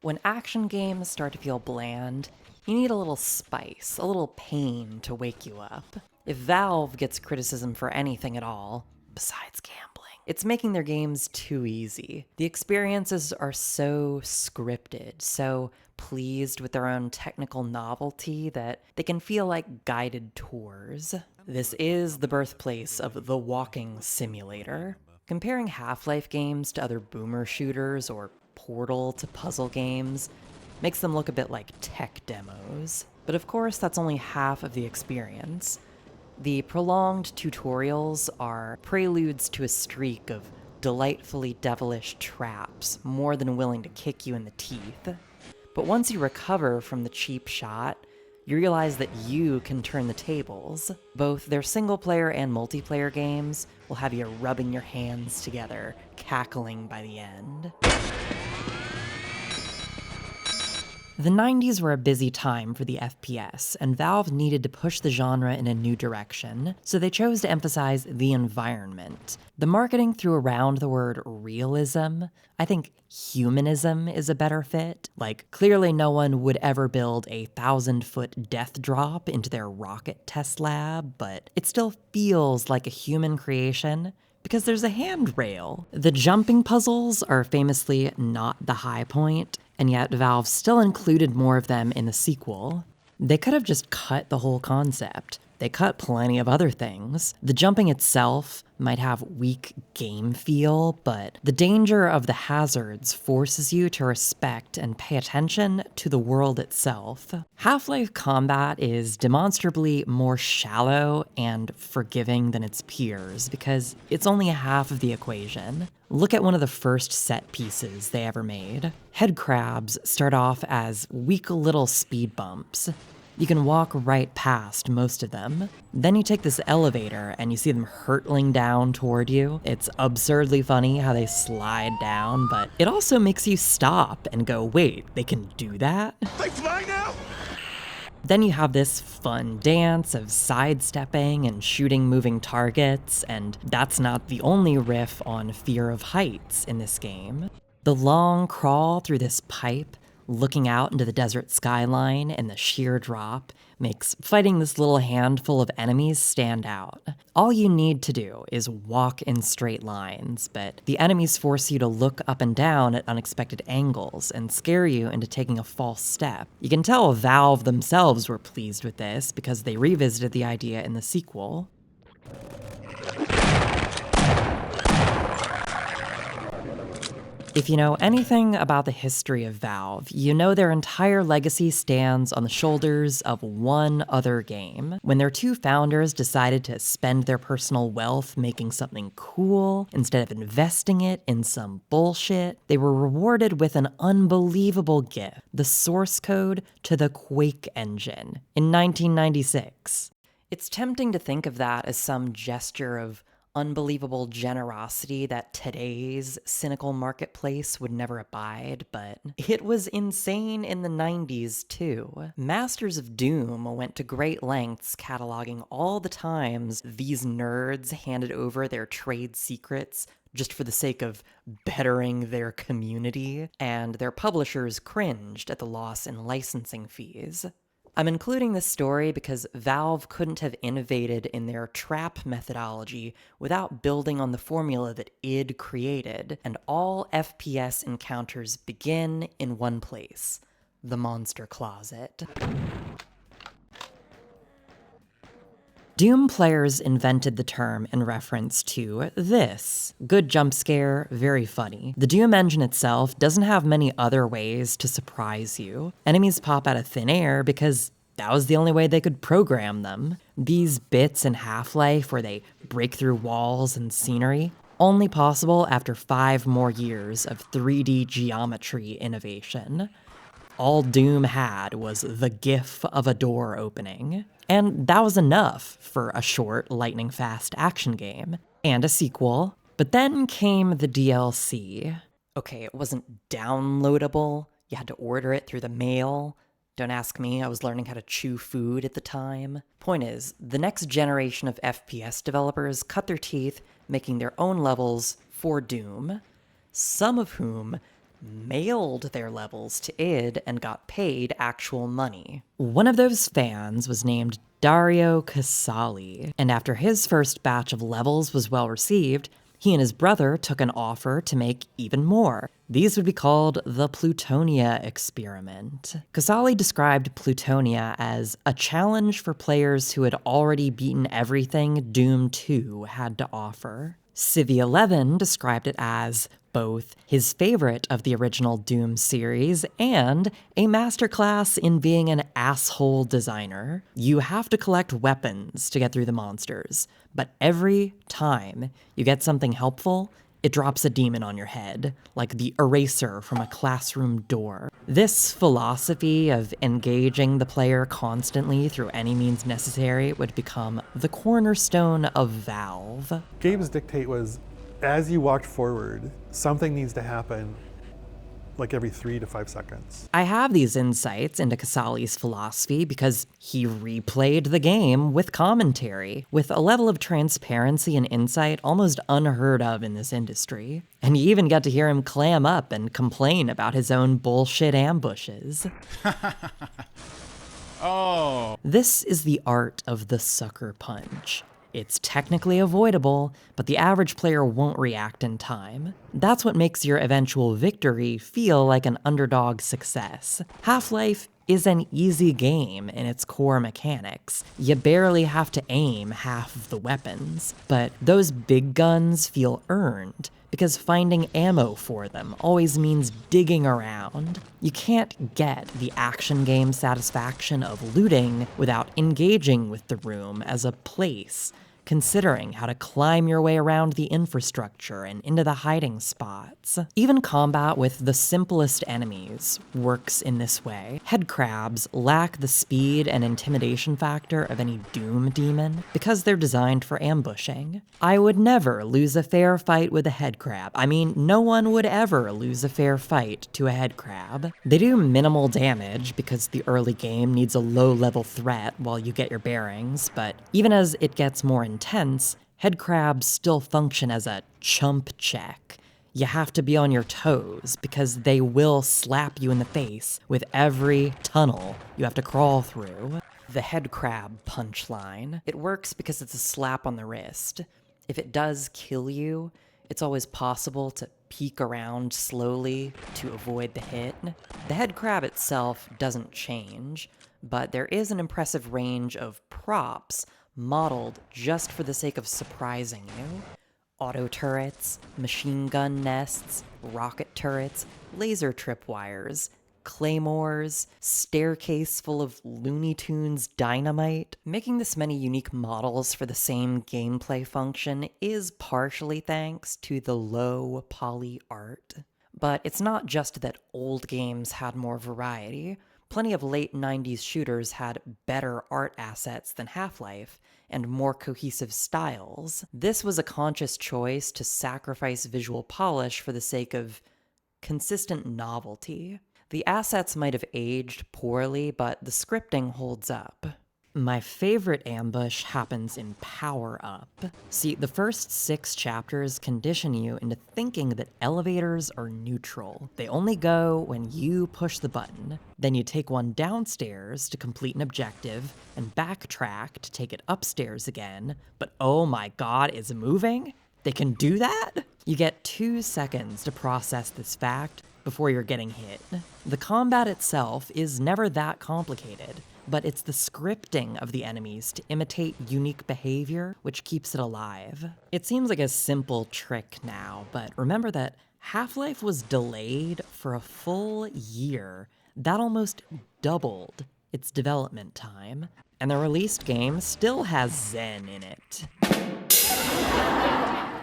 When action games start to feel bland, you need a little spice, a little pain to wake you up. If Valve gets criticism for anything at all, besides gambling, it's making their games too easy. The experiences are so scripted, so pleased with their own technical novelty that they can feel like guided tours. This is the birthplace of the walking simulator. Comparing Half-Life games to other boomer shooters or Portal to puzzle games makes them look a bit like tech demos. But of course, that's only half of the experience. The prolonged tutorials are preludes to a streak of delightfully devilish traps, more than willing to kick you in the teeth. But once you recover from the cheap shot, you realize that you can turn the tables. Both their single-player and multiplayer games will have you rubbing your hands together, cackling by the end. The 90s were a busy time for the FPS, and Valve needed to push the genre in a new direction, so they chose to emphasize the environment. The marketing threw around the word realism. I think humanism is a better fit. Like, clearly no one would ever build a 1,000-foot death drop into their rocket test lab, but it still feels like a human creation, because there's a handrail. The jumping puzzles are famously not the high point, and yet Valve still included more of them in the sequel. They could have just cut the whole concept. They cut plenty of other things. The jumping itself might have weak game feel, but the danger of the hazards forces you to respect and pay attention to the world itself. Half-Life combat is demonstrably more shallow and forgiving than its peers because it's only half of the equation. Look at one of the first set pieces they ever made. Head crabs start off as weak little speed bumps. You can walk right past most of them. Then you take this elevator and you see them hurtling down toward you. It's absurdly funny how they slide down, but it also makes you stop and go, wait, they can do that? They fly now? Then you have this fun dance of sidestepping and shooting moving targets, and that's not the only riff on fear of heights in this game. The long crawl through this pipe, looking out into the desert skyline and the sheer drop, makes fighting this little handful of enemies stand out. All you need to do is walk in straight lines, but the enemies force you to look up and down at unexpected angles and scare you into taking a false step. You can tell Valve themselves were pleased with this because they revisited the idea in the sequel. If you know anything about the history of Valve, you know their entire legacy stands on the shoulders of one other game. When their two founders decided to spend their personal wealth making something cool instead of investing it in some bullshit, they were rewarded with an unbelievable gift: the source code to the Quake engine in 1996. It's tempting to think of that as some gesture of unbelievable generosity that today's cynical marketplace would never abide, but it was insane in the 90s too. Masters of Doom went to great lengths cataloging all the times these nerds handed over their trade secrets just for the sake of bettering their community, and their publishers cringed at the loss in licensing fees. I'm including this story because Valve couldn't have innovated in their trap methodology without building on the formula that id created, and all FPS encounters begin in one place: the monster closet. Doom players invented the term in reference to this. Good jump scare, very funny. The Doom engine itself doesn't have many other ways to surprise you. Enemies pop out of thin air because that was the only way they could program them. These bits in Half-Life where they break through walls and scenery, only possible after 5 more years of 3D geometry innovation. All Doom had was the gif of a door opening. And that was enough for a short, lightning-fast action game. And a sequel. But then came the DLC. Okay, it wasn't downloadable. You had to order it through the mail. Don't ask me, I was learning how to chew food at the time. Point is, the next generation of FPS developers cut their teeth making their own levels for Doom, some of whom mailed their levels to id and got paid actual money. One of those fans was named Dario Casali, and after his first batch of levels was well received, he and his brother took an offer to make even more. These would be called the Plutonia experiment. Casali described Plutonia as a challenge for players who had already beaten everything Doom 2 had to offer. Civi11 described it as both his favorite of the original Doom series and a masterclass in being an asshole designer. You have to collect weapons to get through the monsters, but every time you get something helpful, it drops a demon on your head, like the eraser from a classroom door. This philosophy of engaging the player constantly through any means necessary would become the cornerstone of Valve. Gabe's dictate was, as you walked forward, something needs to happen like every 3 to 5 seconds. I have these insights into Casali's philosophy because he replayed the game with commentary, with a level of transparency and insight almost unheard of in this industry. And you even get to hear him clam up and complain about his own bullshit ambushes. Oh. This is the art of the sucker punch. It's technically avoidable, but the average player won't react in time. That's what makes your eventual victory feel like an underdog success. Half-Life is an easy game in its core mechanics. You barely have to aim half of the weapons, but those big guns feel earned, because finding ammo for them always means digging around. You can't get the action game satisfaction of looting without engaging with the room as a place, considering how to climb your way around the infrastructure and into the hiding spots. Even combat with the simplest enemies works in this way. Headcrabs lack the speed and intimidation factor of any Doom demon because they're designed for ambushing. I would never lose a fair fight with a headcrab. I mean, no one would ever lose a fair fight to a headcrab. They do minimal damage because the early game needs a low-level threat while you get your bearings, but even as it gets more intense, headcrabs still function as a chump check. You have to be on your toes because they will slap you in the face with every tunnel you have to crawl through. The headcrab punchline. It works because it's a slap on the wrist. If it does kill you, it's always possible to peek around slowly to avoid the hit. The headcrab itself doesn't change, but there is an impressive range of props modeled just for the sake of surprising you. Auto turrets, machine gun nests, rocket turrets, laser tripwires, claymores, staircase full of Looney Tunes dynamite. Making this many unique models for the same gameplay function is partially thanks to the low poly art. But it's not just that old games had more variety. Plenty of late 90s shooters had better art assets than Half-Life, and more cohesive styles. This was a conscious choice to sacrifice visual polish for the sake of consistent novelty. The assets might have aged poorly, but the scripting holds up. My favorite ambush happens in Power Up. See, the first 6 chapters condition you into thinking that elevators are neutral. They only go when you push the button. Then you take one downstairs to complete an objective, and backtrack to take it upstairs again. But oh my god, it's moving? They can do that? You get 2 seconds to process this fact before you're getting hit. The combat itself is never that complicated, but it's the scripting of the enemies to imitate unique behavior which keeps it alive. It seems like a simple trick now, but remember that Half-Life was delayed for a full year. That almost doubled its development time, and the released game still has Zen in it.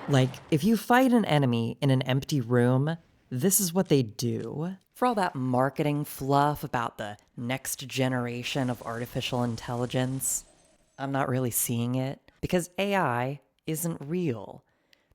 Like, if you fight an enemy in an empty room, this is what they do. For all that marketing fluff about the next generation of artificial intelligence, I'm not really seeing it, because AI isn't real.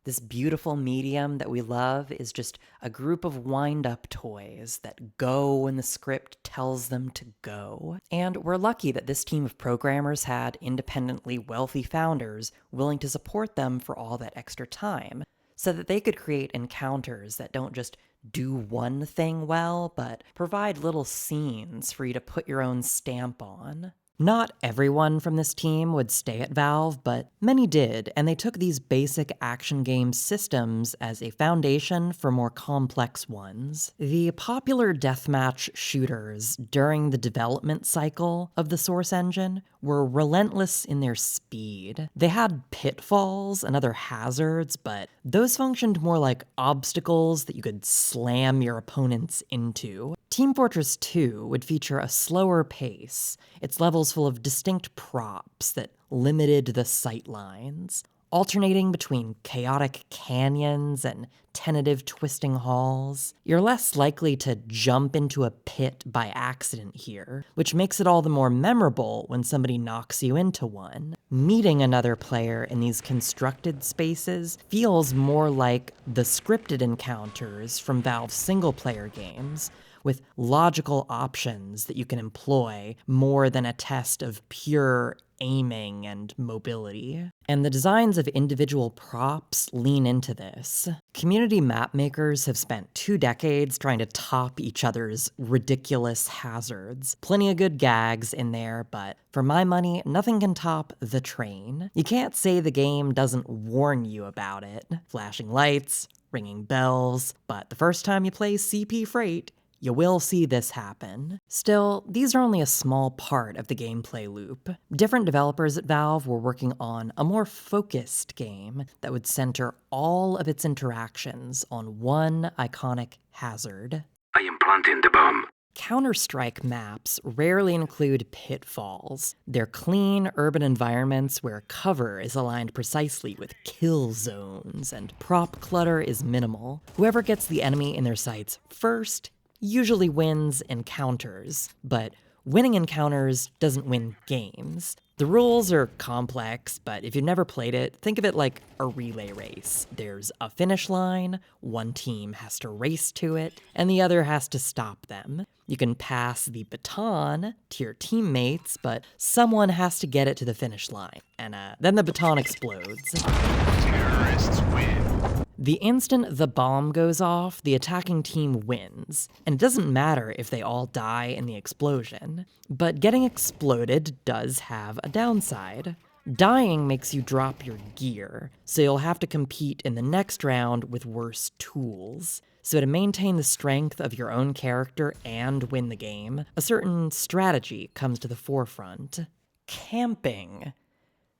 This beautiful medium that we love is just a group of wind-up toys that go when the script tells them to go. And we're lucky that this team of programmers had independently wealthy founders willing to support them for all that extra time, so that they could create encounters that don't just do one thing well, but provide little scenes for you to put your own stamp on. Not everyone from this team would stay at Valve, but many did, and they took these basic action game systems as a foundation for more complex ones. The popular deathmatch shooters during the development cycle of the Source engine were relentless in their speed. They had pitfalls and other hazards, but those functioned more like obstacles that you could slam your opponents into. Team Fortress 2 would feature a slower pace, its levels full of distinct props that limited the sight lines, alternating between chaotic canyons and tentative twisting halls. You're less likely to jump into a pit by accident here, which makes it all the more memorable when somebody knocks you into one. Meeting another player in these constructed spaces feels more like the scripted encounters from Valve's single-player games, with logical options that you can employ more than a test of pure aiming and mobility. And the designs of individual props lean into this. Community map makers have spent 2 decades trying to top each other's ridiculous hazards. Plenty of good gags in there, but for my money, nothing can top the train. You can't say the game doesn't warn you about it. Flashing lights, ringing bells, but the first time you play CP Freight, you will see this happen. Still, these are only a small part of the gameplay loop. Different developers at Valve were working on a more focused game that would center all of its interactions on one iconic hazard. I am planting the bomb. Counter-Strike maps rarely include pitfalls. They're clean, urban environments where cover is aligned precisely with kill zones, and prop clutter is minimal. Whoever gets the enemy in their sights first usually wins encounters, but winning encounters doesn't win games. The rules are complex, but if you've never played it, think of it like a relay race. There's a finish line, one team has to race to it, and the other has to stop them. You can pass the baton to your teammates, but someone has to get it to the finish line, and then the baton explodes. Terrorists win. The instant the bomb goes off, the attacking team wins, and it doesn't matter if they all die in the explosion. But getting exploded does have a downside. Dying makes you drop your gear, so you'll have to compete in the next round with worse tools. So to maintain the strength of your own character and win the game, a certain strategy comes to the forefront. Camping.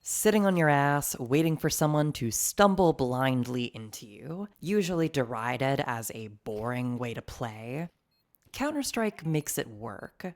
Sitting on your ass, waiting for someone to stumble blindly into you, usually derided as a boring way to play. Counter-Strike makes it work.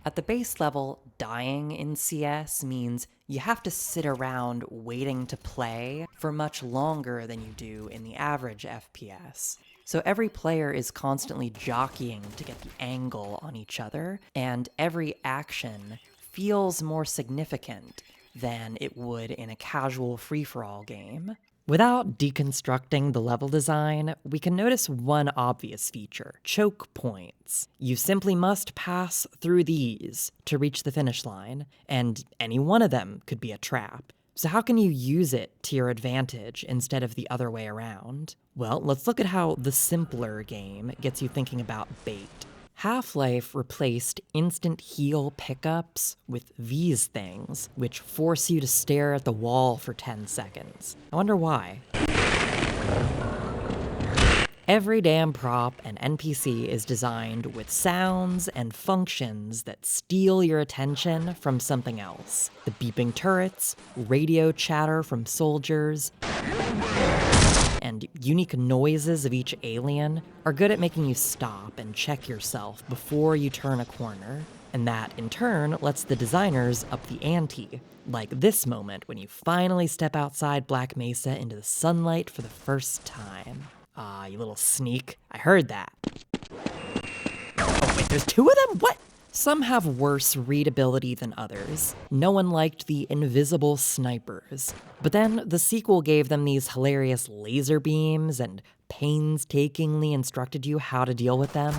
At the base level, dying in CS means you have to sit around waiting to play for much longer than you do in the average FPS. So every player is constantly jockeying to get the angle on each other, and every action feels more significant than it would in a casual free-for-all game. Without deconstructing the level design, we can notice one obvious feature: choke points. You simply must pass through these to reach the finish line, and any one of them could be a trap. So how can you use it to your advantage instead of the other way around? Well, let's look at how the simpler game gets you thinking about bait. Half-Life replaced instant heal pickups with these things, which force you to stare at the wall for 10 seconds. I wonder why. Every damn prop and NPC is designed with sounds and functions that steal your attention from something else. The beeping turrets, radio chatter from soldiers, and unique noises of each alien are good at making you stop and check yourself before you turn a corner. And that, in turn, lets the designers up the ante. Like this moment when you finally step outside Black Mesa into the sunlight for the first time. Ah, you little sneak. I heard that. Oh, wait, there's 2 of them? What? Some have worse readability than others. No one liked the invisible snipers. But then the sequel gave them these hilarious laser beams and painstakingly instructed you how to deal with them.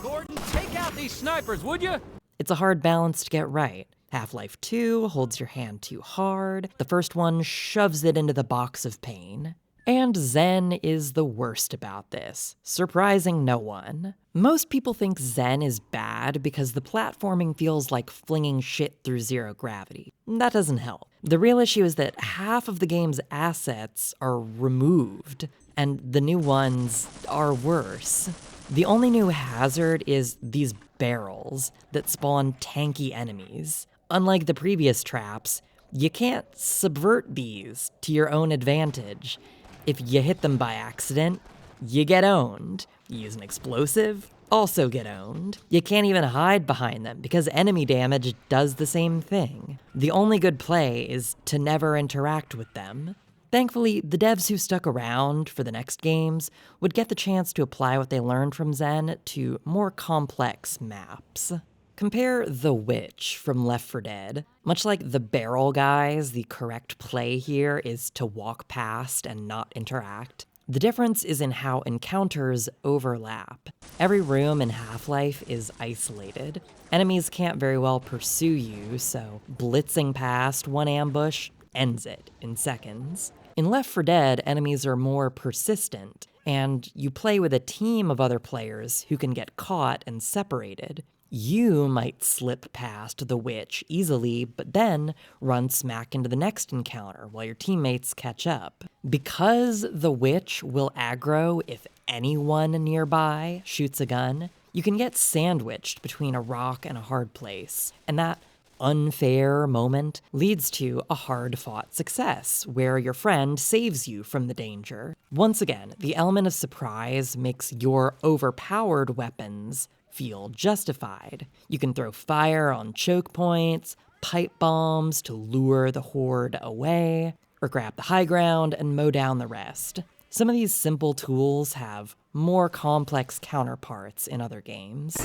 Gordon, take out these snipers, would you? It's a hard balance to get right. Half-Life 2 holds your hand too hard. The first one shoves it into the box of pain. And Zen is the worst about this, surprising no one. Most people think Zen is bad because the platforming feels like flinging shit through zero gravity. That doesn't help. The real issue is that half of the game's assets are removed, and the new ones are worse. The only new hazard is these barrels that spawn tanky enemies. Unlike the previous traps, you can't subvert these to your own advantage. If you hit them by accident, you get owned. You use an explosive, also get owned. You can't even hide behind them because enemy damage does the same thing. The only good play is to never interact with them. Thankfully, the devs who stuck around for the next games would get the chance to apply what they learned from Zen to more complex maps. Compare The Witch from Left 4 Dead. Much like the barrel guys, the correct play here is to walk past and not interact. The difference is in how encounters overlap. Every room in Half-Life is isolated. Enemies can't very well pursue you, so blitzing past one ambush ends it in seconds. In Left 4 Dead, enemies are more persistent, and you play with a team of other players who can get caught and separated. You might slip past the witch easily, but then run smack into the next encounter while your teammates catch up. Because the witch will aggro if anyone nearby shoots a gun, you can get sandwiched between a rock and a hard place, and that unfair moment leads to a hard-fought success, where your friend saves you from the danger. Once again, the element of surprise makes your overpowered weapons feel justified. You can throw fire on choke points, pipe bombs to lure the horde away, or grab the high ground and mow down the rest. Some of these simple tools have more complex counterparts in other games.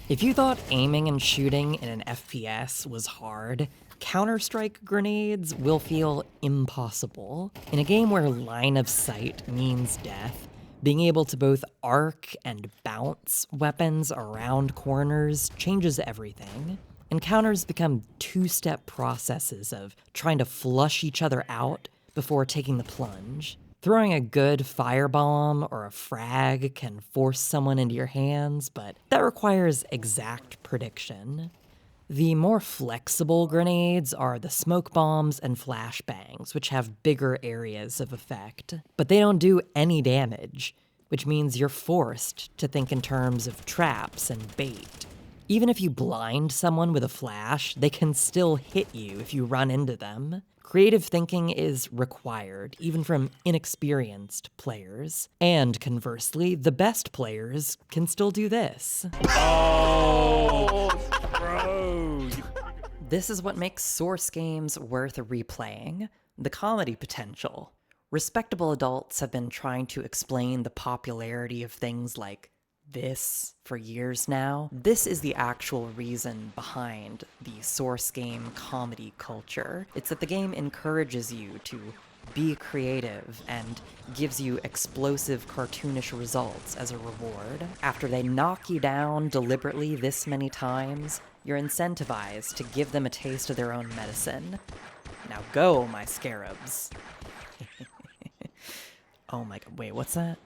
If you thought aiming and shooting in an FPS was hard, Counter-Strike grenades will feel impossible. In a game where line of sight means death, being able to both arc and bounce weapons around corners changes everything. Encounters become two-step processes of trying to flush each other out before taking the plunge. Throwing a good firebomb or a frag can force someone into your hands, but that requires exact prediction. The more flexible grenades are the smoke bombs and flashbangs, which have bigger areas of effect. But they don't do any damage, which means you're forced to think in terms of traps and bait. Even if you blind someone with a flash, they can still hit you if you run into them. Creative thinking is required, even from inexperienced players. And conversely, the best players can still do this. Oh, bro. This is what makes Source games worth replaying: the comedy potential. Respectable adults have been trying to explain the popularity of things like this for years now. This is the actual reason behind the Source game comedy culture. It's that the game encourages you to be creative and gives you explosive cartoonish results as a reward. After they knock you down deliberately this many times, you're incentivized to give them a taste of their own medicine. Now go, my scarabs. Oh my god, wait, what's that?